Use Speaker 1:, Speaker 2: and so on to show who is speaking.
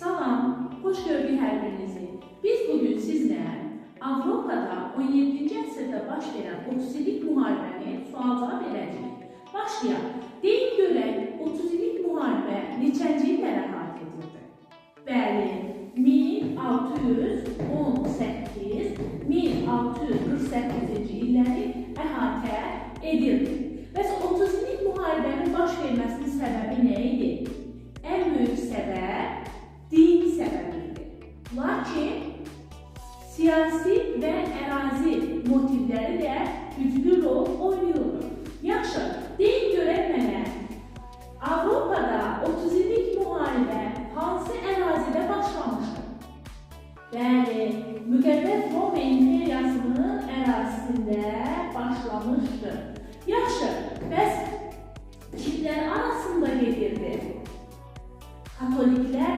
Speaker 1: Salam, hoş gördük hər birinizi. Biz bugün sizlə Avropada 17-ci əsrdə baş verən 30 illik müharibəni sual-cavab edəcəyik. Başlayaq. Deyin görək, 30 illik müharibə neçənci illərə əhatə edirdi? Bəli, 1618-1648-ci illəri əhatə edirdi. Bəs 30 illik müharibənin baş verməsinin səbəbi nə idi? Ən böyük səbəb dini səbəb idi. Lakin siyasi və ərazi motivləri də güclü rol oynayırdı. Yaxşı, deyin görək mənə, Avropada 30 illik müharibə hansı ərazidə başlamışdı? Bəli, Müqəddəs Roma İmperiyasının ərazisində başlamışdı. Yaxşı, bəs kimlər arasında gedirdi? Katoliklər